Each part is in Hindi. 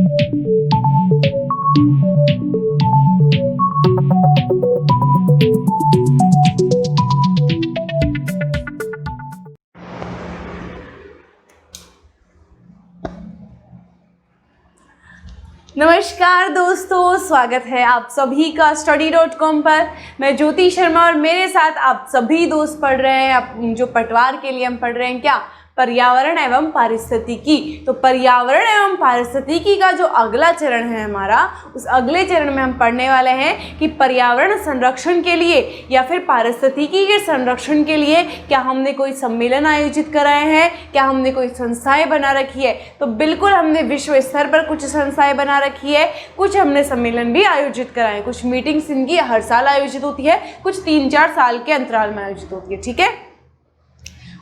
नमस्कार दोस्तों, स्वागत है आप सभी का study.com पर। मैं ज्योति शर्मा और मेरे साथ आप सभी दोस्त पढ़ रहे हैं जो पटवार के लिए हम पढ़ रहे हैं क्या, पर्यावरण एवं पारिस्थितिकी। तो पर्यावरण एवं पारिस्थितिकी का जो अगला चरण है हमारा, उस अगले चरण में हम पढ़ने वाले हैं कि पर्यावरण संरक्षण के लिए या फिर पारिस्थितिकी के संरक्षण के लिए क्या हमने कोई सम्मेलन आयोजित कराए हैं, क्या हमने कोई संस्थाएं बना रखी है। तो बिल्कुल हमने विश्व स्तर पर कुछ संस्थाएं बना रखी है, कुछ हमने सम्मेलन भी आयोजित कराए, कुछ मीटिंग्स इनकी हर साल आयोजित होती है, कुछ 3-4 साल के अंतराल में आयोजित होती है। ठीक है,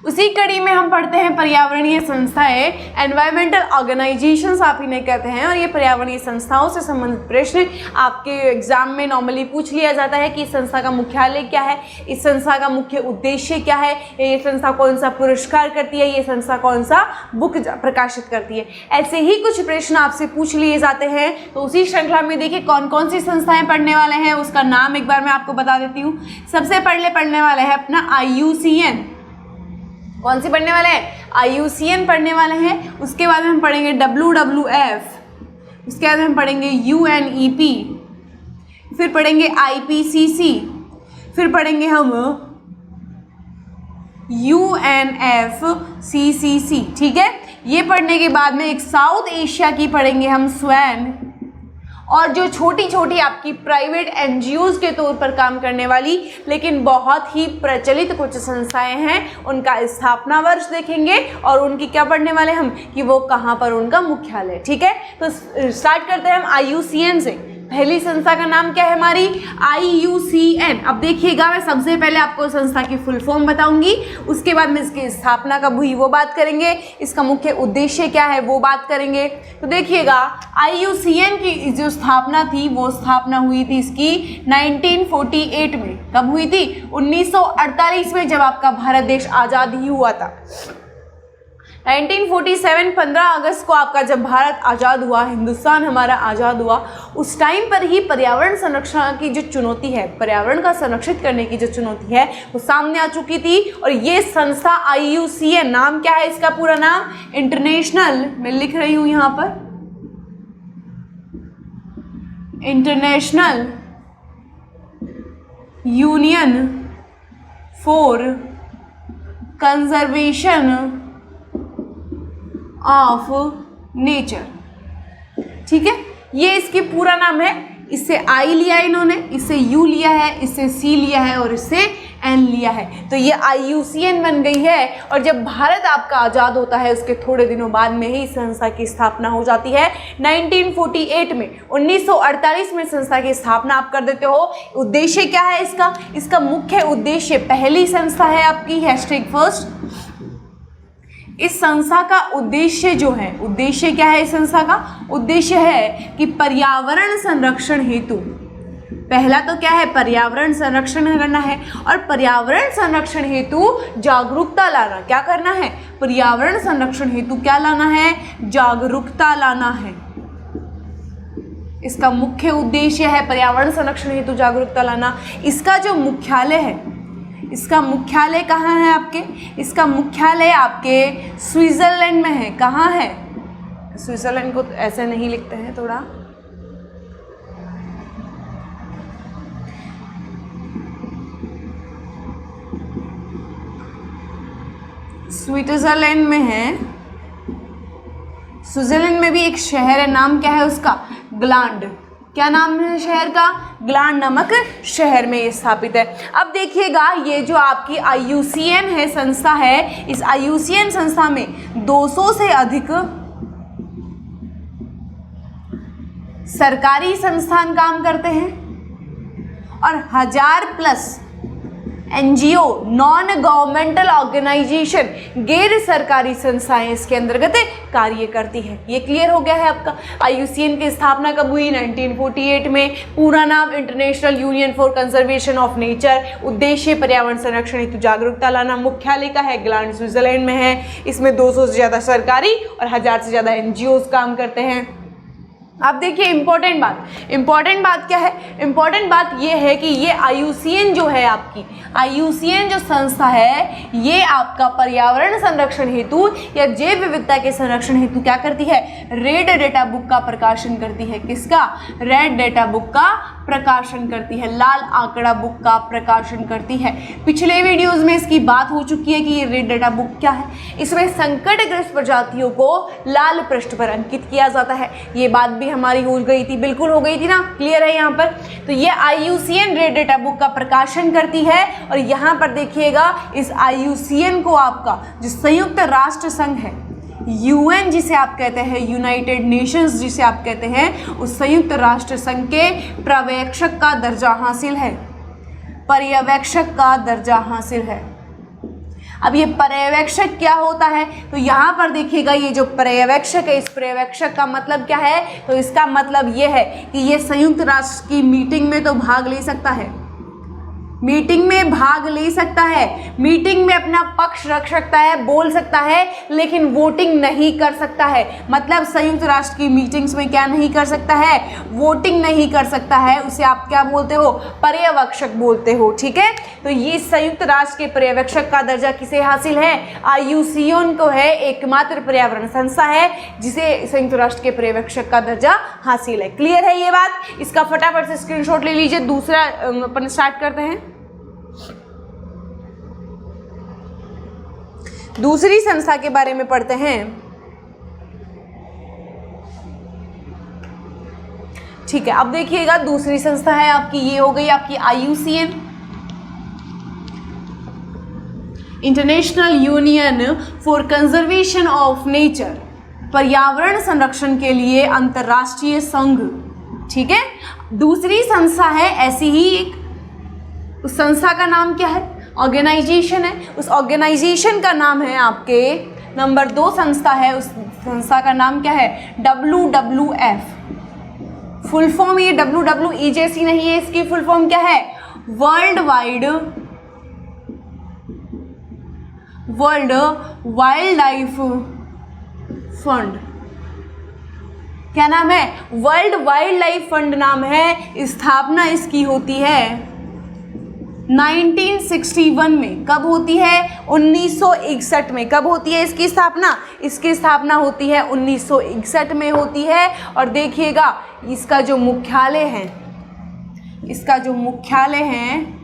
उसी कड़ी में हम पढ़ते हैं पर्यावरणीय संस्थाएं, एनवायरमेंटल ऑर्गेनाइजेशंस आप इन्हें कहते हैं। और ये पर्यावरणीय संस्थाओं से संबंधित प्रश्न आपके एग्जाम में नॉर्मली पूछ लिया जाता है कि इस संस्था का मुख्यालय क्या है, इस संस्था का मुख्य उद्देश्य क्या है, ये संस्था कौन सा पुरस्कार करती है, ये संस्था कौन सा बुक प्रकाशित करती है। ऐसे ही कुछ प्रश्न आपसे पूछ लिए जाते हैं। तो उसी श्रृंखला में देखिए कौन कौन सी संस्थाएं पढ़ने वाले हैं, उसका नाम एक बार मैं आपको बता देती हूँ। सबसे पहले पढ़ने वाले हैं अपना IUCN। कौन सी पढ़ने वाले हैं? IUCN पढ़ने वाले हैं। उसके बाद में हम पढ़ेंगे WWF, उसके बाद में हम पढ़ेंगे UNEP, फिर पढ़ेंगे IPCC, फिर पढ़ेंगे हम UNFCCC। ठीक है, ये पढ़ने के बाद में एक साउथ एशिया की पढ़ेंगे हम SWAN। और जो छोटी छोटी आपकी प्राइवेट NGOs के तौर पर काम करने वाली लेकिन बहुत ही प्रचलित कुछ संस्थाएं हैं, उनका स्थापना वर्ष देखेंगे और उनकी क्या पढ़ने वाले हम कि वो कहाँ पर उनका मुख्यालय। ठीक है, तो स्टार्ट करते हैं हम IUCN से। पहली संस्था का नाम क्या है हमारी? IUCN। अब देखिएगा, मैं सबसे पहले आपको संस्था की फुल फॉर्म बताऊंगी, उसके बाद में इसकी स्थापना कब हुई वो बात करेंगे, इसका मुख्य उद्देश्य क्या है वो बात करेंगे। तो देखिएगा, IUCN की जो स्थापना थी वो स्थापना हुई थी इसकी 1948 में। कब हुई थी? 1948 में, जब आपका भारत देश आज़ाद ही हुआ था। 1947 15 अगस्त को आपका जब भारत आज़ाद हुआ, हिंदुस्तान हमारा आज़ाद हुआ, उस टाइम पर ही पर्यावरण संरक्षण की जो चुनौती है, पर्यावरण का संरक्षित करने की जो चुनौती है वो सामने आ चुकी थी। और ये संस्था IUCN, नाम क्या है इसका पूरा नाम? इंटरनेशनल, मैं लिख रही हूँ यहाँ पर, international union for conservation of nature. ठीक है, ये इसकी पूरा नाम है। इससे I लिया है इन्होंने, इससे U लिया है, इससे C लिया है और इससे N लिया है। तो ये IUCN बन गई है। और जब भारत आपका आज़ाद होता है उसके थोड़े दिनों बाद में ही संस्था की स्थापना हो जाती है 1948 में। 1948 में संस्था की स्थापना आप कर देते हो। उद्देश्य क्या है इसका? इसका मुख्य उद्देश्य, पहली संस्था है आपकी #फर्स्ट। इस संस्था का उद्देश्य जो है, उद्देश्य क्या है इस संस्था का? उद्देश्य है कि पर्यावरण संरक्षण हेतु, पहला तो क्या है? पर्यावरण संरक्षण करना है। और पर्यावरण संरक्षण हेतु जागरूकता लाना। क्या करना है? पर्यावरण संरक्षण हेतु क्या लाना है? जागरूकता लाना है। इसका मुख्य उद्देश्य है पर्यावरण संरक्षण हेतु जागरूकता लाना। इसका जो मुख्यालय है, इसका मुख्यालय कहाँ है आपके? इसका मुख्यालय आपके स्विट्जरलैंड में है। कहाँ है? स्विट्जरलैंड को ऐसे नहीं लिखते हैं, थोड़ा स्विट्जरलैंड में है। स्विट्जरलैंड में भी एक शहर है, नाम क्या है उसका? ग्लांड। क्या नाम है शहर का? ग्लांड नामक शहर में ये स्थापित है। अब देखिएगा, ये जो आपकी IUCN है संस्था है, इस IUCN संस्था में 200 से अधिक सरकारी संस्थान काम करते हैं और 1000+ NGO, नॉन गवर्नमेंटल ऑर्गेनाइजेशन, गैर सरकारी संस्थाएं इसके अंतर्गत कार्य करती है। ये क्लियर हो गया है आपका। IUCN की स्थापना कब हुई? 1948 में। पूरा नाम international union for conservation of nature. उद्देश्य पर्यावरण संरक्षण हेतु जागरूकता लाना। मुख्यालय का है ग्लांड, स्विट्जरलैंड में है। इसमें 200 से ज़्यादा सरकारी और 1000 से ज़्यादा NGOs काम करते हैं। अब देखिए इंपॉर्टेंट बात क्या है, इंपॉर्टेंट बात ये है कि ये IUCN जो है आपकी, IUCN जो संस्था है ये आपका पर्यावरण संरक्षण हेतु या जैव विविधता के संरक्षण हेतु क्या करती है, रेड डेटा बुक का प्रकाशन करती है। किसका? रेड डेटा बुक का प्रकाशन करती है, लाल आंकड़ा बुक का प्रकाशन करती है। पिछले वीडियोस में इसकी बात हो चुकी है कि ये रेड डेटा बुक क्या है। इसमें संकटग्रस्त प्रजातियों को लाल पृष्ठ पर अंकित किया जाता है। ये बात भी हमारी हो गई थी, बिल्कुल हो गई थी ना, क्लियर है यहाँ पर। तो ये IUCN रेड डेटा बुक का प्रकाशन करती है और यहाँ पर देखिएगा इस IUCN को आपका जो संयुक्त राष्ट्र संघ है, UN जिसे आप कहते हैं, यूनाइटेड नेशंस जिसे आप कहते हैं, उस संयुक्त राष्ट्र संघ के पर्यवेक्षक का दर्जा हासिल है, पर्यवेक्षक का दर्जा हासिल है। अब ये पर्यवेक्षक क्या होता है, तो यहाँ पर देखिएगा ये जो पर्यवेक्षक है, इस पर्यवेक्षक का मतलब क्या है, तो इसका मतलब ये है कि ये संयुक्त राष्ट्र की मीटिंग में तो भाग ले सकता है, मीटिंग में भाग ले सकता है, मीटिंग में अपना पक्ष रख सकता है, बोल सकता है, लेकिन वोटिंग नहीं कर सकता है। मतलब संयुक्त राष्ट्र की मीटिंग्स में क्या नहीं कर सकता है, वोटिंग नहीं कर सकता है। उसे आप क्या बोलते हो, पर्यवेक्षक बोलते हो, ठीक है। तो ये संयुक्त राष्ट्र के पर्यवेक्षक का दर्जा किसे हासिल है, IUCN को है, एकमात्र पर्यावरण संस्था है जिसे संयुक्त राष्ट्र के पर्यवेक्षक का दर्जा हासिल है। क्लियर है ये बात? इसका फटाफट से स्क्रीनशॉट ले लीजिए। दूसरा अपन स्टार्ट करते हैं। दूसरी संस्था के बारे में पढ़ते हैं। ठीक है, अब देखिएगा दूसरी संस्था है आपकी, ये हो गई आपकी IUCN, international union for conservation of nature, पर्यावरण संरक्षण के लिए अंतर्राष्ट्रीय संघ। ठीक है, दूसरी संस्था है ऐसी ही एक, उस संस्था का नाम क्या है, ऑर्गेनाइजेशन है। उस ऑर्गेनाइजेशन का नाम है आपके, नंबर 2 संस्था है, उस संस्था का नाम क्या है, WWF। फुल फॉर्म ये WWE जैसी नहीं है, इसकी फुल फॉर्म क्या है, वर्ल्ड वाइल्ड लाइफ फंड। क्या नाम है, वर्ल्ड वाइल्ड लाइफ फंड नाम है। स्थापना इसकी होती है 1961 में। कब होती है, 1961 में। कब होती है इसकी स्थापना, इसकी स्थापना होती है 1961 में होती है। और देखिएगा इसका जो मुख्यालय है, इसका जो मुख्यालय है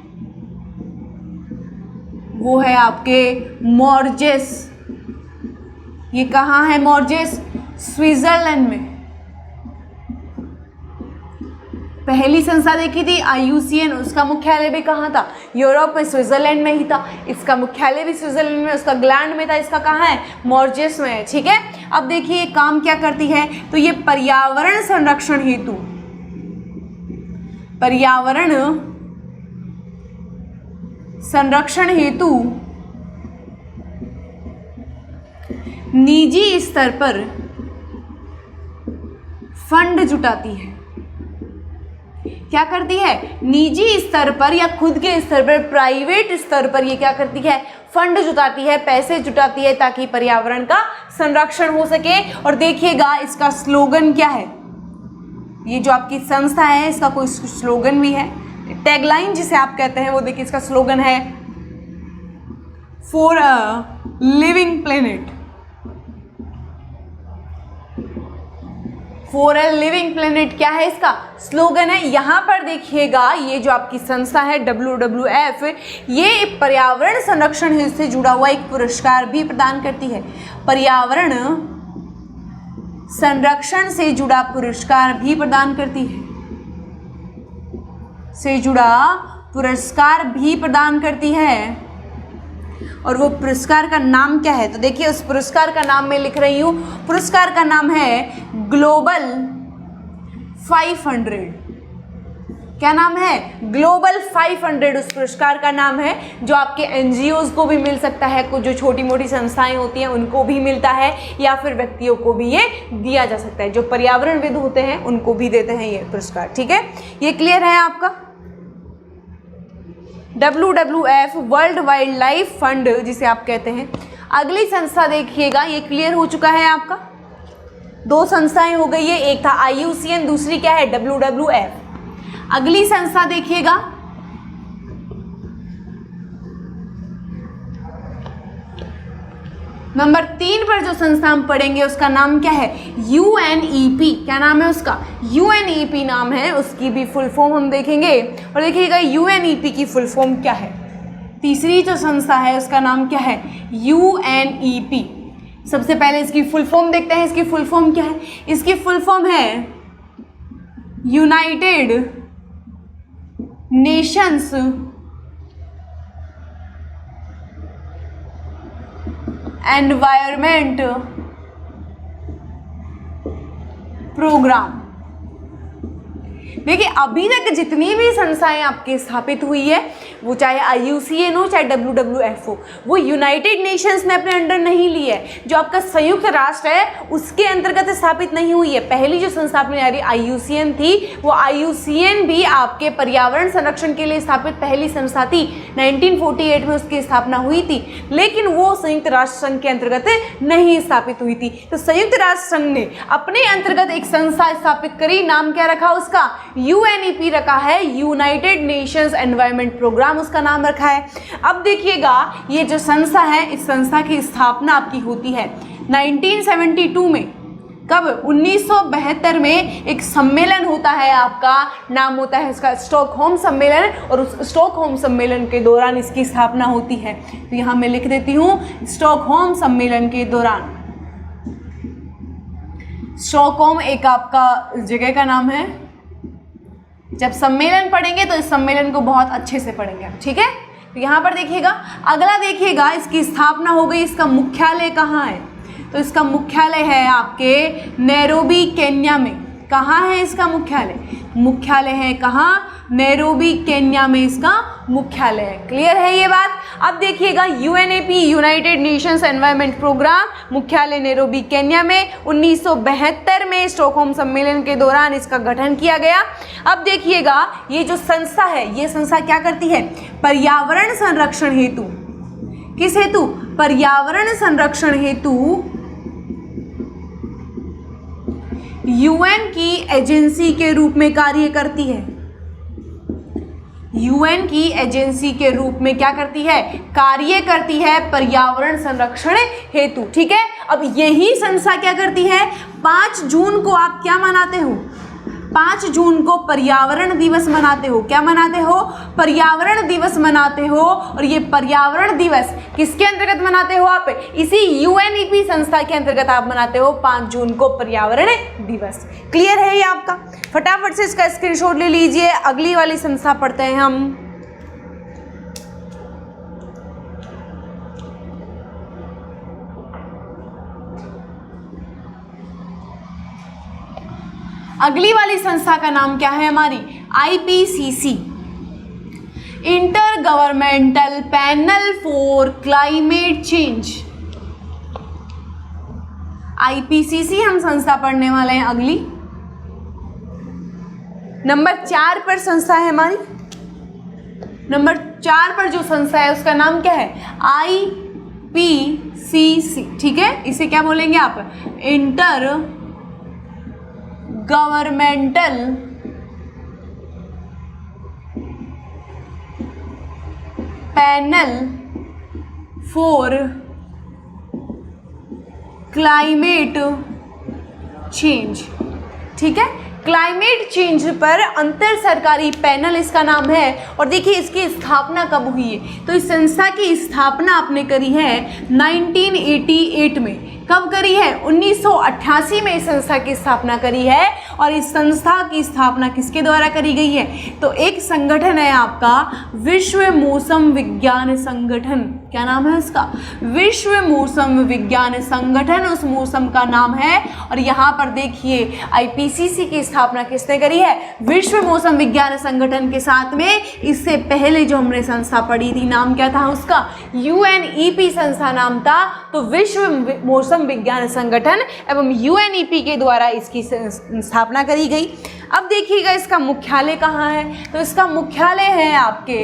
वो है आपके मॉर्जेस। ये कहाँ है मॉर्जेस, स्विट्जरलैंड में। पहली संस्था देखी थी IUCN, उसका मुख्यालय भी कहाँ था, यूरोप में, स्विट्जरलैंड में ही था। इसका मुख्यालय भी स्विट्जरलैंड में, उसका ग्लैंड में था। इसका कहाँ है, मॉर्जेस में है। ठीक है, अब देखिए काम क्या करती है, तो ये पर्यावरण संरक्षण हेतु, पर्यावरण संरक्षण हेतु निजी स्तर पर फंड जुटाती है। क्या करती है, निजी स्तर पर या खुद के स्तर पर, प्राइवेट स्तर पर ये क्या करती है, फंड जुटाती है, पैसे जुटाती है, ताकि पर्यावरण का संरक्षण हो सके। और देखिएगा इसका स्लोगन क्या है, ये जो आपकी संस्था है इसका कोई स्लोगन भी है, टैगलाइन जिसे आप कहते हैं, वो देखिए इसका स्लोगन है for a living planet, for a living planet. क्या है इसका स्लोगन है। यहाँ पर देखिएगा ये जो आपकी संस्था है WWF, ये पर्यावरण संरक्षण से जुड़ा हुआ एक पुरस्कार भी प्रदान करती है। पर्यावरण संरक्षण से जुड़ा पुरस्कार भी प्रदान करती है, से जुड़ा पुरस्कार भी प्रदान करती है। और वो पुरस्कार का नाम क्या है, तो देखिए उस पुरस्कार का नाम मैं लिख रही हूँ। पुरस्कार का नाम है ग्लोबल 500। क्या नाम है, ग्लोबल 500 उस पुरस्कार का नाम है, जो आपके NGOs को भी मिल सकता है, कुछ जो छोटी मोटी संस्थाएं होती हैं उनको भी मिलता है, या फिर व्यक्तियों को भी ये दिया जा सकता है, जो पर्यावरणविद होते हैं उनको भी देते हैं ये पुरस्कार। ठीक है, ये क्लियर है आपका। WWF world wild life fund जिसे आप कहते हैं। अगली संस्था देखिएगा, ये क्लियर हो चुका है आपका। दो संस्थाएं हो गई है, एक था IUCN, दूसरी क्या है WWF। अगली संस्था देखिएगा, नंबर 3 पर जो संस्था हम पढ़ेंगे उसका नाम क्या है, UNEP। क्या नाम है उसका, UNEP नाम है, उसकी भी फुल फॉर्म हम देखेंगे और देखिएगा UNEP की फुल फॉर्म क्या है। तीसरी जो संस्था है उसका नाम क्या है, UNEP। सबसे पहले इसकी फुल फॉर्म देखते हैं, इसकी फुल फॉर्म क्या है। इसकी फुल फॉर्म है यूनाइटेड नेशंस एनवायरमेंट प्रोग्राम। देखिए अभी तक जितनी भी संस्थाएं आपकी स्थापित हुई है, वो चाहे IUCN हो चाहे WWF हो, वो यूनाइटेड नेशंस ने अपने अंडर नहीं ली है। जो आपका संयुक्त राष्ट्र है उसके अंतर्गत स्थापित नहीं हुई है। पहली जो संस्था अपनी यारी IUCN थी, वो IUCN भी आपके पर्यावरण संरक्षण के लिए स्थापित पहली संस्था थी। 1948 में उसकी स्थापना हुई थी, लेकिन वो संयुक्त राष्ट्र संघ के अंतर्गत नहीं स्थापित हुई थी। तो संयुक्त राष्ट्र संघ ने अपने अंतर्गत एक संस्था स्थापित करी, नाम क्या रखा उसका, UNEP रखा है, यूनाइटेड नेशंस एनवायरमेंट प्रोग्राम उसका नाम रखा है। अब देखिएगा ये जो संस्था है, इस संस्था की स्थापना आपकी होती है 1972 में। कब, 1972 में एक सम्मेलन होता है, आपका नाम होता है इसका स्टॉकहोम सम्मेलन, और उस स्टॉकहोम सम्मेलन के दौरान इसकी स्थापना होती है। तो यहाँ मैं लिख देती हूँ, स्टॉकहोम सम्मेलन के दौरान। स्टॉकहोम एक आपका जगह का नाम है। जब सम्मेलन पढ़ेंगे तो इस सम्मेलन को बहुत अच्छे से पढ़ेंगे, ठीक है। तो यहाँ पर देखिएगा, अगला देखिएगा, इसकी स्थापना हो गई, इसका मुख्यालय कहाँ है, तो इसका मुख्यालय है आपके नैरोबी केन्या में। कहाँ है इसका मुख्यालय, मुख्यालय है कहाँ, नैरोबी केन्या में इसका मुख्यालय है। क्लियर है ये बात। अब देखिएगा UNEP United Nations Environment Programme, मुख्यालय नैरोबी केन्या में। 1972 में स्टॉकहोम सम्मेलन के दौरान इसका गठन किया गया। अब देखिएगा ये जो संस्था है, ये संस्था क्या करती है, पर्यावरण संरक्षण हेतु, किस हेतु, पर्यावरण संरक्षण हेतु UN की एजेंसी के रूप में कार्य करती है। UN की एजेंसी के रूप में क्या करती है, कार्य करती है पर्यावरण संरक्षण हेतु, ठीक है। अब यही संस्था क्या करती है, 5 जून को आप क्या मनाते हो, 5 जून को पर्यावरण दिवस मनाते हो। क्या मनाते हो, पर्यावरण दिवस मनाते हो। और ये पर्यावरण दिवस किसके अंतर्गत मनाते हो आप, इसी UNEP संस्था के अंतर्गत आप मनाते हो 5 जून को पर्यावरण दिवस। क्लियर है ये आपका। फटाफट से इसका स्क्रीनशॉट ले लीजिए। अगली वाली संस्था पढ़ते हैं हम। अगली वाली संस्था का नाम क्या है हमारी, IPCC, inter governmental panel for climate change. IPCC हम संस्था पढ़ने वाले हैं अगली। नंबर 4 पर संस्था है हमारी, नंबर 4 पर जो संस्था है उसका नाम क्या है, IPCC, ठीक है। इसे क्या बोलेंगे आप, inter governmental panel for climate change, ठीक है। क्लाइमेट चेंज पर अंतर सरकारी पैनल इसका नाम है। और देखिए इसकी स्थापना कब हुई है, तो इस संस्था की स्थापना आपने करी है 1988 में। कब करी है, 1988 में इस संस्था की स्थापना करी है। और इस संस्था की स्थापना किसके द्वारा करी गई है, तो एक संगठन है आपका विश्व मौसम विज्ञान संगठन। क्या नाम है उसका, विश्व मौसम विज्ञान संगठन, उस मौसम का नाम है। और यहाँ पर देखिए IPCC की स्थापना किसने करी है, विश्व मौसम विज्ञान संगठन के साथ में। इससे पहले जो हमने संस्था पढ़ी थी, नाम क्या था उसका, UNEP संस्था नाम था। तो विश्व मौसम विज्ञान संगठन एवं UNEP के द्वारा इसकी स्थापना करी गई। अब देखिएगा इसका मुख्यालय कहाँ है, तो इसका मुख्यालय है आपके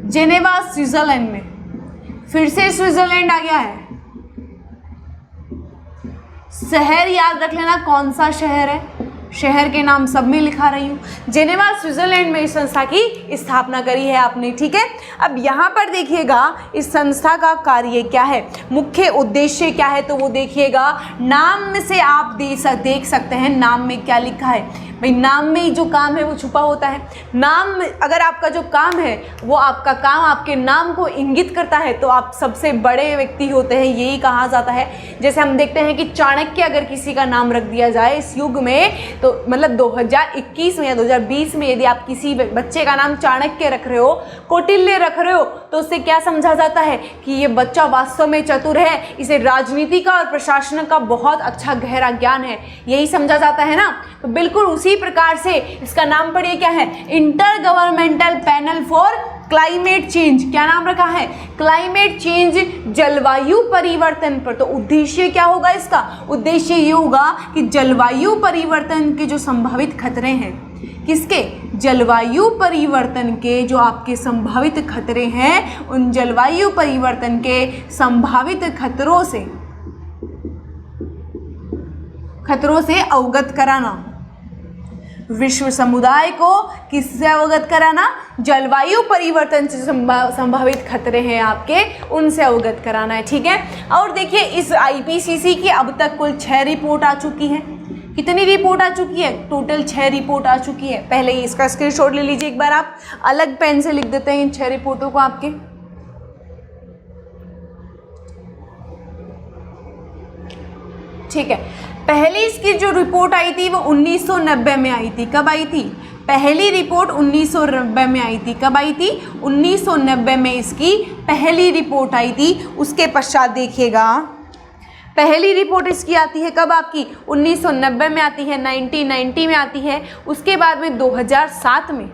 जेनेवा स्विट्जरलैंड में। फिर से स्विट्जरलैंड आ गया है, शहर याद रख लेना, कौन सा शहर है, शहर के नाम सब में लिखा रही हूँ। जेनेवा स्विट्जरलैंड में इस संस्था की स्थापना करी है आपने, ठीक है। अब यहाँ पर देखिएगा इस संस्था का कार्य क्या है, मुख्य उद्देश्य क्या है, तो वो देखिएगा नाम से आप देख सकते हैं नाम में क्या लिखा है। भाई नाम में ही जो काम है वो छुपा होता है। नाम अगर आपका जो काम है वो आपका काम आपके नाम को इंगित करता है तो आप सबसे बड़े व्यक्ति होते हैं, यही कहा जाता है। जैसे हम देखते हैं कि चाणक्य अगर किसी का नाम रख दिया जाए इस युग में, तो मतलब 2021 में या 2020 में यदि आप किसी बच्चे का नाम चाणक्य रख रहे हो, कौटिल्य रख रहे हो, तो उससे क्या समझा जाता है कि ये बच्चा वास्तव में चतुर है, इसे राजनीति का और प्रशासन का बहुत अच्छा गहरा ज्ञान है, यही समझा जाता है ना। तो बिल्कुल उसी प्रकार से इसका नाम पढ़िए क्या है, inter governmental panel for climate change. क्या नाम रखा है, क्लाइमेट चेंज, जलवायु परिवर्तन पर। तो उद्देश्य क्या होगा इसका, उद्देश्य ये होगा कि जलवायु परिवर्तन के जो संभावित खतरे हैं, किसके, जलवायु परिवर्तन के जो आपके संभावित खतरे हैं, उन जलवायु परिवर्तन के संभावित खतरों से अवगत कराना। विश्व समुदाय को किससे अवगत कराना, जलवायु परिवर्तन से संभावित खतरे हैं आपके, उनसे अवगत कराना है, ठीक है। और देखिए इस आईपीसीसी की अब तक कुल 6 रिपोर्ट आ चुकी है। कितनी रिपोर्ट आ चुकी है, टोटल 6 रिपोर्ट आ चुकी है। पहले ही इसका स्क्रीनशॉट ले लीजिए एक बार, आप अलग पेन से लिख देते हैं इन 6 रिपोर्टों को आपके। ठीक है, पहली इसकी जो रिपोर्ट आई थी वो 1990 में आई थी। कब आई थी, पहली रिपोर्ट 1990 में आई थी। कब आई थी, 1990 में इसकी पहली रिपोर्ट आई थी। उसके पश्चात देखिएगा पहली रिपोर्ट इसकी आती है कब, आपकी 1990 में आती है, 1990 में आती है। उसके बाद में 2007 में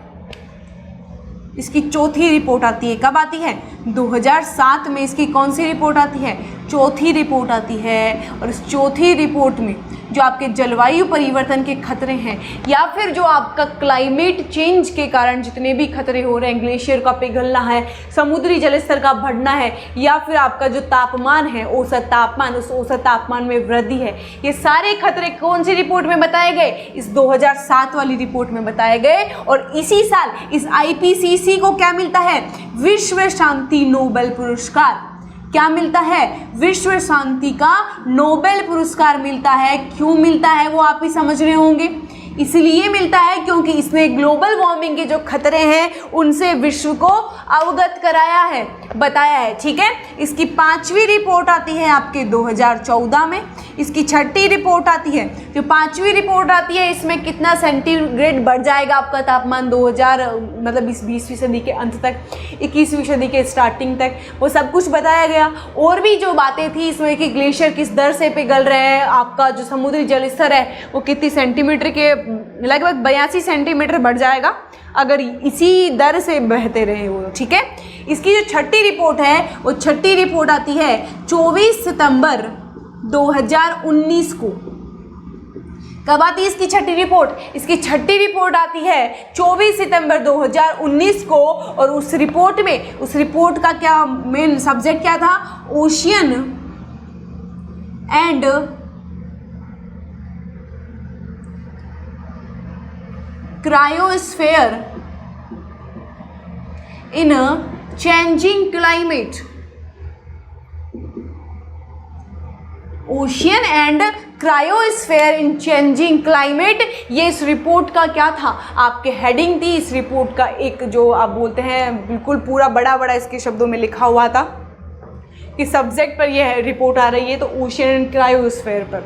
इसकी चौथी रिपोर्ट आती है। कब आती है, 2007 में इसकी कौन सी रिपोर्ट आती है, चौथी रिपोर्ट आती है। और इस चौथी रिपोर्ट में जो आपके जलवायु परिवर्तन के खतरे हैं या फिर जो आपका क्लाइमेट चेंज के कारण जितने भी खतरे हो रहे हैं, ग्लेशियर का पिघलना है, समुद्री जलस्तर का बढ़ना है, या फिर आपका जो तापमान है, औसत तापमान, उस औसत तापमान में वृद्धि है, ये सारे खतरे कौन सी रिपोर्ट में बताए गए, इस 2007 वाली रिपोर्ट में बताए गए। और इसी साल इस आईपीसीसी को क्या मिलता है, विश्व शांति नोबेल पुरस्कार। क्या मिलता है, विश्व शांति का नोबेल पुरस्कार मिलता है। क्यों मिलता है वो आप ही समझ रहे होंगे, इसलिए मिलता है क्योंकि इसने ग्लोबल वार्मिंग के जो खतरे हैं उनसे विश्व को अवगत कराया है, बताया है, ठीक है। इसकी 5वीं रिपोर्ट आती है आपके 2014 में। इसकी 6ठी रिपोर्ट आती है। जो 5वीं रिपोर्ट आती है इसमें कितना सेंटीग्रेड बढ़ जाएगा आपका तापमान 2000 मतलब इस 20वीं सदी के अंत तक, 21वीं सदी के स्टार्टिंग तक, वो सब कुछ बताया गया। और भी जो बातें थी इसमें कि ग्लेशियर किस दर से पिघल रहे हैं, आपका जो समुद्री जल स्तर है वो कितनी सेंटीमीटर के, लगभग 82 सेंटीमीटर बढ़ जाएगा अगर इसी दर से बहते रहे वो, ठीक है। इसकी जो 6ठी रिपोर्ट है वो 6ठी रिपोर्ट आती है 24 सितंबर 2019 को। कब आती है इसकी 6ठी रिपोर्ट, इसकी 6ठी रिपोर्ट आती है 24 सितंबर 2019 को। और उस रिपोर्ट का क्या मेन सब्जेक्ट क्या था, ocean and cryosphere in changing climate. Ocean and cryosphere in changing climate, ये इस रिपोर्ट का क्या था, आपके हेडिंग थी इस रिपोर्ट का। एक जो आप बोलते हैं बिल्कुल पूरा बड़ा बड़ा इसके शब्दों में लिखा हुआ था कि सब्जेक्ट पर ये रिपोर्ट आ रही है, तो ओशियन एंड क्रायोस्फीयर पर।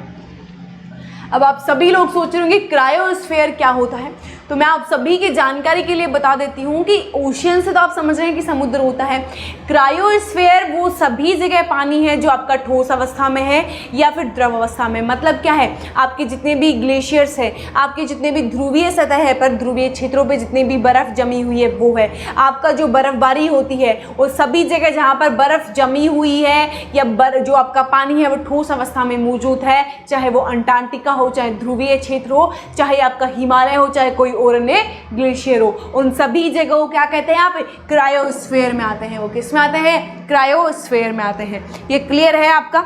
अब आप सभी लोग सोच रहे होंगे क्रायोस्फीयर क्या होता है, तो मैं आप सभी की जानकारी के लिए बता देती हूँ कि ओशियन से तो आप समझ रहे हैं कि समुद्र होता है। क्रायोस्फीयर वो सभी जगह पानी है जो आपका ठोस अवस्था में है या फिर द्रव अवस्था में। मतलब क्या है, आपके जितने भी ग्लेशियर्स है, आपके जितने भी ध्रुवीय सतह है पर ध्रुवीय क्षेत्रों पे जितनी भी बर्फ़ जमी हुई है वो है। आपका जो बर्फबारी होती है वो सभी जगह जहाँ पर बर्फ़ जमी हुई है या जो आपका पानी है वो ठोस अवस्था में मौजूद है, चाहे वो अंटार्कटिका हो, चाहे ध्रुवीय क्षेत्र हो, चाहे आपका हिमालय हो, चाहे कोई और अन्य ग्लेशियर हो, उन सभी जगहों क्या कहते हैं आप, क्रायोस्फीयर में आते हैं। वो किस में आते हैं, क्रायोस्फीयर में आते हैं। ये क्लियर है आपका,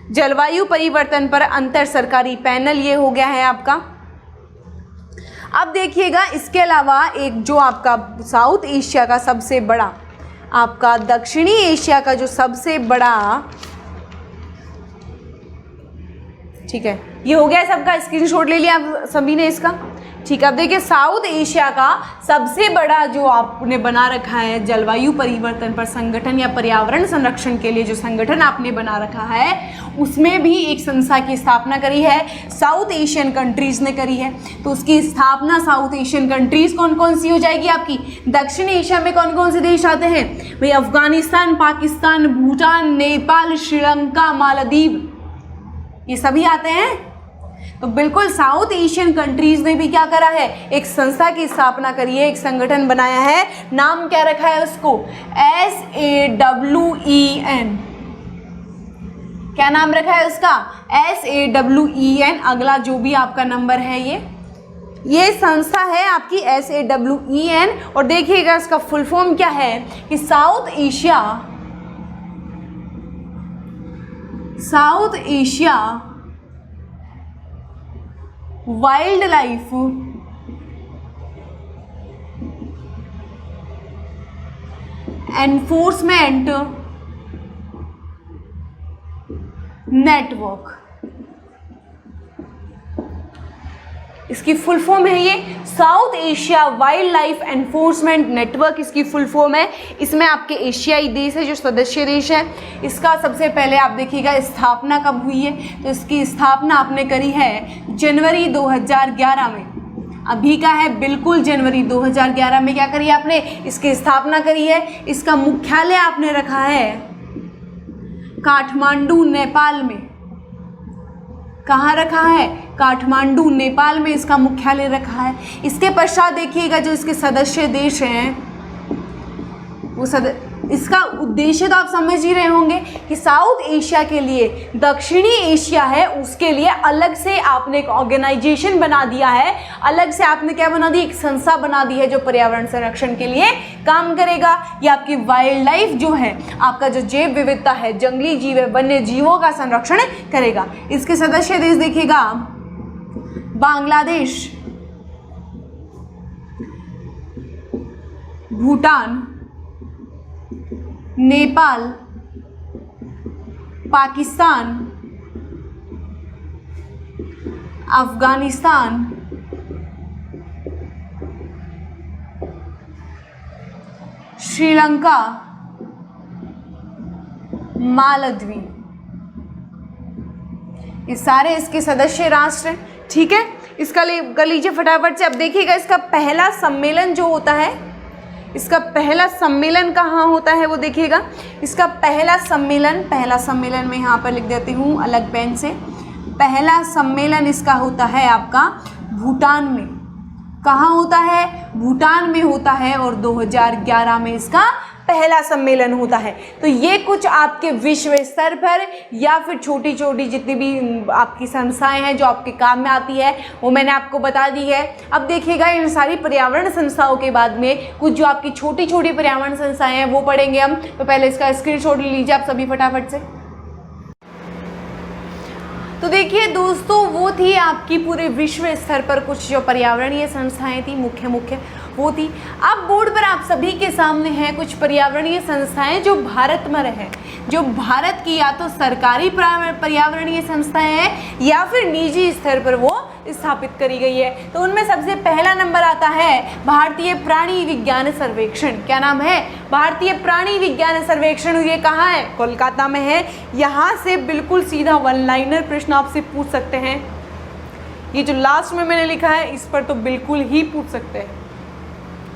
जलवायु परिवर्तन पर अंतर सरकारी पैनल, ये हो गया है आपका। अब देखिएगा इसके अलावा एक जो आपका साउथ एशिया का सबसे बड़ा, आपका दक्षिणी एशिया का जो सबसे बड़ा, ठीक है, ये हो गया सबका, स्क्रीनशॉट ले लिया आप सभी ने इसका, ठीक है। अब देखिए साउथ एशिया का सबसे बड़ा जो आपने बना रखा है जलवायु परिवर्तन पर संगठन या पर्यावरण संरक्षण के लिए जो संगठन आपने बना रखा है, उसमें भी एक संस्था की स्थापना करी है, साउथ एशियन कंट्रीज ने करी है। तो उसकी स्थापना साउथ एशियन कंट्रीज कौन कौन सी हो जाएगी आपकी? दक्षिण एशिया में कौन कौन से देश आते हैं भाई? अफगानिस्तान, पाकिस्तान, भूटान, नेपाल, श्रीलंका, मालदीव, ये सभी आते हैं। तो बिल्कुल साउथ एशियन कंट्रीज ने भी क्या करा है? एक संस्था की स्थापना करी है, एक संगठन बनाया है। नाम क्या रखा है उसको? SAWEN। क्या नाम रखा है उसका? SAWEN। अगला जो भी आपका नंबर है, ये संस्था है आपकी SAWEN। और देखिएगा इसका फुल फॉर्म क्या है कि south Asia wild life enforcement network, इसकी फुल फॉर्म है ये south Asia wild life enforcement network, इसकी फुल फॉर्म है। इसमें आपके एशियाई देश है जो सदस्य देश है। इसका सबसे पहले आप देखिएगा स्थापना कब हुई है, तो इसकी स्थापना आपने करी है जनवरी 2011 में। अभी का है बिल्कुल जनवरी 2011 में क्या करी आपने? इसकी स्थापना करी है। इसका मुख्यालय आपने रखा है काठमांडू, नेपाल में। कहाँ रखा है? काठमांडू, नेपाल में इसका मुख्यालय रखा है। इसके पश्चात देखिएगा जो इसके सदस्य देश हैं वो इसका उद्देश्य तो आप समझ ही रहे होंगे कि साउथ एशिया के लिए, दक्षिणी एशिया है उसके लिए अलग से आपने एक ऑर्गेनाइजेशन बना दिया है, अलग से आपने क्या बना दी? एक संस्था बना दी है जो पर्यावरण संरक्षण के लिए काम करेगा। ये आपकी वाइल्ड लाइफ जो है, आपका जो जैव विविधता है, जंगली जीव है, वन्य जीवों का संरक्षण करेगा। इसके सदस्य देश देखिएगा बांग्लादेश, भूटान, नेपाल, पाकिस्तान, अफगानिस्तान, श्रीलंका, मालदीव, ये सारे इसके सदस्य राष्ट्र हैं। ठीक है, इसका कर लीजिए फटाफट से। अब देखिएगा इसका पहला सम्मेलन जो होता है, इसका पहला सम्मेलन कहाँ होता है वो देखिएगा। इसका पहला सम्मेलन मैं यहाँ पर लिख देती हूँ अलग पेन से। पहला सम्मेलन इसका होता है आपका भूटान में। कहाँ होता है? भूटान में होता है और 2011 में इसका पहला सम्मेलन होता है। तो ये कुछ आपके विश्व स्तर पर या फिर छोटी छोटी जितनी भी आपकी संस्थाएं हैं जो आपके काम में आती है वो मैंने आपको बता दी है। अब देखिएगा इन सारी पर्यावरण संस्थाओं के बाद में कुछ जो आपकी छोटी छोटी पर्यावरण संस्थाएं हैं वो पढ़ेंगे हम। तो पहले इसका स्क्रीनशॉट ले लीजिए आप सभी फटाफट से। तो देखिए दोस्तों, वो थी आपकी पूरे विश्व स्तर पर कुछ जो पर्यावरणीय संस्थाएं थी मुख्य वो थी। अब बोर्ड पर आप सभी के सामने हैं कुछ पर्यावरणीय संस्थाएं जो भारत में हैं, जो भारत की या तो सरकारी पर्यावरणीय संस्थाएं हैं या फिर निजी स्तर पर वो स्थापित करी गई है। तो उनमें सबसे पहला नंबर आता है भारतीय प्राणी विज्ञान सर्वेक्षण। क्या नाम है? भारतीय प्राणी विज्ञान सर्वेक्षण। ये कहाँ है? कोलकाता में है। यहाँ से बिल्कुल सीधा वन लाइनर प्रश्न आपसे पूछ सकते हैं। ये जो लास्ट में मैंने लिखा है इस पर तो बिल्कुल ही पूछ सकते हैं,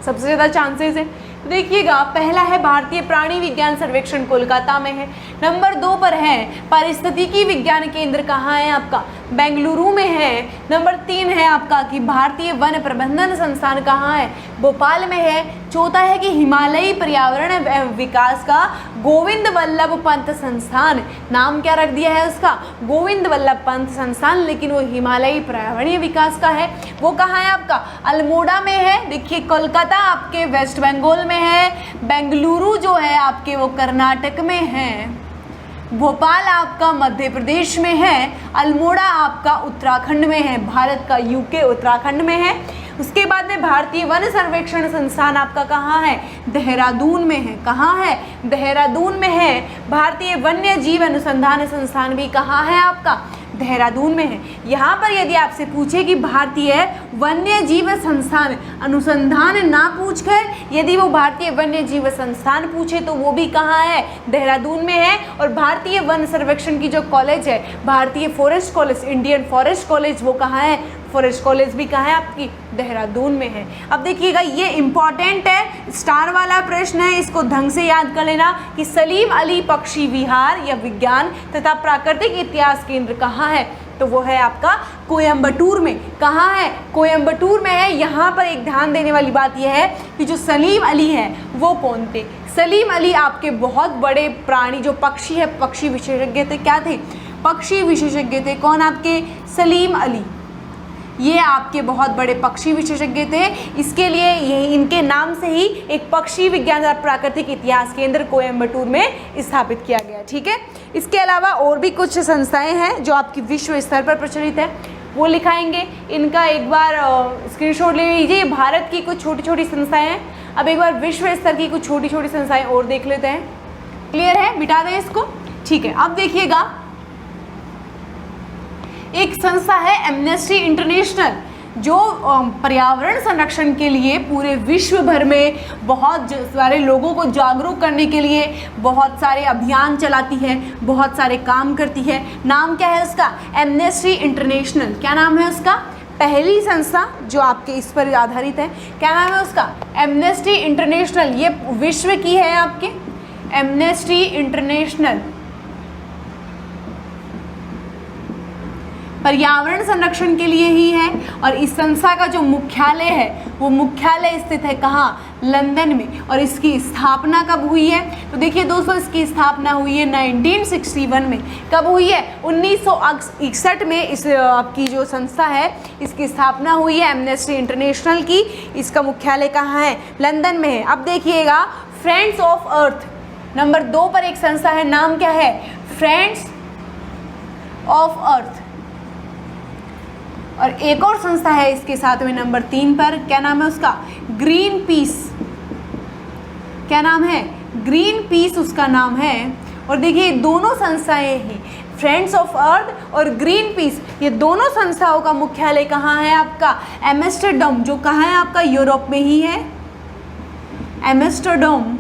सबसे ज़्यादा चांसेस है। तो देखिएगा पहला है भारतीय प्राणी विज्ञान सर्वेक्षण, कोलकाता में है। नंबर 2 पर है पारिस्थितिकी विज्ञान केंद्र। कहाँ है आपका? बेंगलुरु में है। नंबर 3 है आपका कि भारतीय वन प्रबंधन संस्थान। कहाँ है? भोपाल में है। चौथा है कि हिमालयी पर्यावरण एवं विकास का गोविंद वल्लभ पंत संस्थान। नाम क्या रख दिया है उसका? गोविंद वल्लभ पंत संस्थान, लेकिन वो हिमालयी पर्यावरणीय विकास का है। वो कहाँ है आपका? अल्मोड़ा में है। देखिए कोलकाता आपके वेस्ट बंगाल में है, बेंगलुरु जो है आपके वो कर्नाटक में है। भोपाल आपका मध्य प्रदेश में है, अल्मोड़ा आपका उत्तराखंड में है, भारत का यूके उत्तराखंड में है। उसके बाद में भारतीय वन सर्वेक्षण संस्थान आपका कहाँ है, देहरादून में है। कहाँ है, देहरादून में है। भारतीय वन्य जीव अनुसंधान संस्थान भी कहाँ है आपका, देहरादून में है। यहाँ पर यदि आपसे पूछे कि भारतीय वन्य जीव संस्थान अनुसंधान ना पूछकर यदि वो भारतीय वन्य जीव संस्थान पूछे तो वो भी कहाँ है, देहरादून में है। और भारतीय वन सर्वेक्षण की जो कॉलेज है, भारतीय forest college, Indian forest college, वो कहाँ है, फॉरेस्ट कॉलेज भी कहाँ है आपकी, देहरादून में है। अब देखिएगा ये इंपॉर्टेंट है, स्टार वाला प्रश्न है, इसको ढंग से याद कर लेना कि सलीम अली पक्षी विहार या विज्ञान तथा प्राकृतिक इतिहास केंद्र कहाँ है, तो वो है आपका कोयम्बटूर में। कहाँ है, कोयम्बटूर में है। यहाँ पर एक ध्यान देने वाली बात यह है कि जो सलीम अली है वो कौन थे, सलीम अली आपके बहुत बड़े प्राणी जो पक्षी है, पक्षी विशेषज्ञ थे। क्या थे, पक्षी विशेषज्ञ थे। कौन आपके, सलीम अली, ये आपके बहुत बड़े पक्षी विशेषज्ञ थे। इसके लिए ये इनके नाम से ही एक पक्षी विज्ञान और प्राकृतिक इतिहास केंद्र कोयम्बटूर में स्थापित किया गया। ठीक है, इसके अलावा और भी कुछ संस्थाएं हैं जो आपकी विश्व स्तर पर प्रचलित है, वो लिखाएंगे। इनका एक बार स्क्रीनशॉट ले लीजिए। भारत की कुछ छोटी छोटी संस्थाएं हैं। अब एक बार विश्व स्तर की कुछ छोटी छोटी संस्थाएं और देख लेते हैं। क्लियर है, मिटा दें इसको। ठीक है, अब देखिएगा एक संस्था है एमनेस्टी इंटरनेशनल, जो पर्यावरण संरक्षण के लिए पूरे विश्व भर में बहुत सारे लोगों को जागरूक करने के लिए बहुत सारे अभियान चलाती है, बहुत सारे काम करती है। नाम क्या है उसका, एमनेस्टी इंटरनेशनल। क्या नाम है उसका, पहली संस्था जो आपके इस पर आधारित है, क्या नाम है उसका, एमनेस्टी इंटरनेशनल। ये विश्व की है आपके, एमनेस्टी इंटरनेशनल पर्यावरण संरक्षण के लिए ही है। और इस संस्था का जो मुख्यालय है वो मुख्यालय स्थित है कहाँ, लंदन में। और इसकी स्थापना कब हुई है, तो देखिए दोस्तों, इसकी स्थापना हुई है 1961 में। कब हुई है, 1961 में। इस आपकी जो संस्था है इसकी स्थापना हुई है एमनेस्टी इंटरनेशनल की। इसका मुख्यालय कहाँ है, लंदन में है। अब देखिएगा फ्रेंड्स ऑफ अर्थ, नंबर 2 पर एक संस्था है, नाम क्या है, फ्रेंड्स ऑफ अर्थ। और एक और संस्था है इसके साथ में नंबर 3 पर, क्या नाम है उसका, ग्रीन पीस। क्या नाम है, ग्रीन पीस उसका नाम है। और देखिए दोनों संस्थाएं हैं, फ्रेंड्स ऑफ अर्थ और ग्रीन पीस, ये दोनों संस्थाओं का मुख्यालय कहाँ है आपका, एम्स्टर्डम, जो कहाँ है आपका, यूरोप में ही है, एम्स्टर्डम,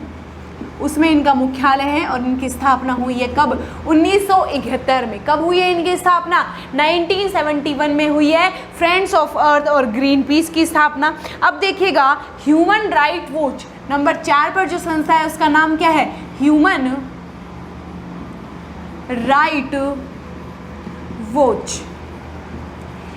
उसमें इनका मुख्यालय है। और इनकी स्थापना हुई है कब, 1971 में। कब हुई है इनकी स्थापना, 1971 में हुई है फ्रेंड्स ऑफ अर्थ और ग्रीन पीस की स्थापना। अब देखिएगा ह्यूमन राइट वॉच, नंबर 4 पर जो संस्था है उसका नाम क्या है, ह्यूमन राइट वॉच।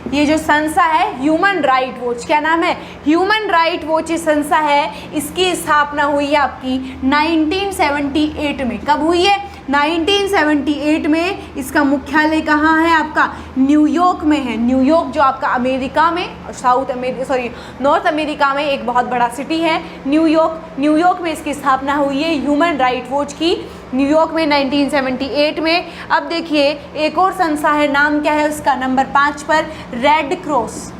ये जो संस्था है ह्यूमन राइट वॉच, क्या नाम है, ह्यूमन राइट वॉच ये संस्था है। इसकी स्थापना हुई है आपकी 1978 में। कब हुई है, 1978 में। इसका मुख्यालय कहाँ है आपका, न्यूयॉर्क में है। न्यूयॉर्क जो आपका अमेरिका में, नॉर्थ अमेरिका में एक बहुत बड़ा सिटी है न्यूयॉर्क। न्यूयॉर्क में इसकी स्थापना हुई है ह्यूमन राइट वॉच की, न्यूयॉर्क में 1978 में। अब देखिए एक और संस्था है, नाम क्या है उसका, नंबर 5 पर रेड क्रॉस।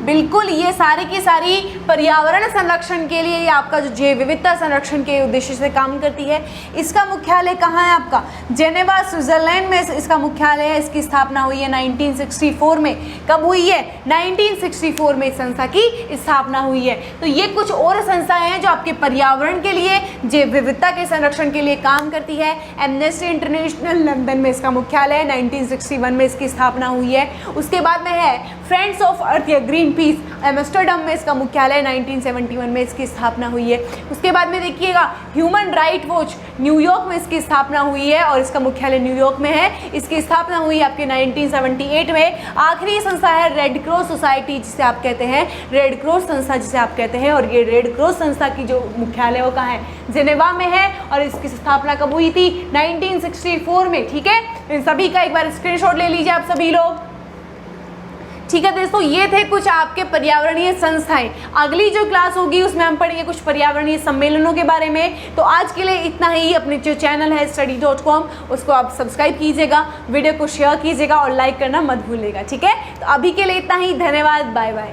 बिल्कुल, ये सारी की सारी पर्यावरण संरक्षण के लिए, ये आपका जो जैव विविधता संरक्षण के उद्देश्य से काम करती है। इसका मुख्यालय कहाँ है आपका, जेनेवा स्विट्जरलैंड में इसका मुख्यालय है। इसकी स्थापना हुई है 1964 में। कब हुई है, 1964 में इस संस्था की स्थापना हुई है। तो ये कुछ और संस्थाएं हैं जो आपके पर्यावरण के लिए, जैव विविधता के संरक्षण के लिए काम करती है। एमनेस्टी इंटरनेशनल लंदन में इसका मुख्यालय है, 1961 में इसकी स्थापना हुई है। उसके बाद में है फ्रेंड्स ऑफ अर्थ या ग्रीन पीस, एम्स्टर्डम में इसका मुख्यालय, 1971 में इसकी स्थापना हुई है। उसके बाद में देखिएगा ह्यूमन राइट वॉच, न्यूयॉर्क में इसकी स्थापना हुई है और इसका मुख्यालय न्यूयॉर्क में है। इसकी स्थापना हुई आपके 1978 में। आखिरी संस्था है रेड क्रॉस सोसाइटी, जिसे आप कहते हैं रेड क्रॉस संस्था जिसे आप कहते हैं। और ये रेड क्रॉस संस्था की जो मुख्यालय वो कहाँ है, जेनेवा में है। और इसकी स्थापना कब हुई थी, 1964 में। ठीक है, इन सभी का एक बार स्क्रीनशॉट ले लीजिए आप सभी लोग। ठीक है दोस्तों, ये थे कुछ आपके पर्यावरणीय संस्थाएं। अगली जो क्लास होगी उसमें हम पढ़ेंगे कुछ पर्यावरणीय सम्मेलनों के बारे में। तो आज के लिए इतना ही। अपने जो चैनल है study.com उसको आप सब्सक्राइब कीजिएगा, वीडियो को शेयर कीजिएगा और लाइक करना मत भूलिएगा। ठीक है, तो अभी के लिए इतना ही। धन्यवाद, बाय बाय।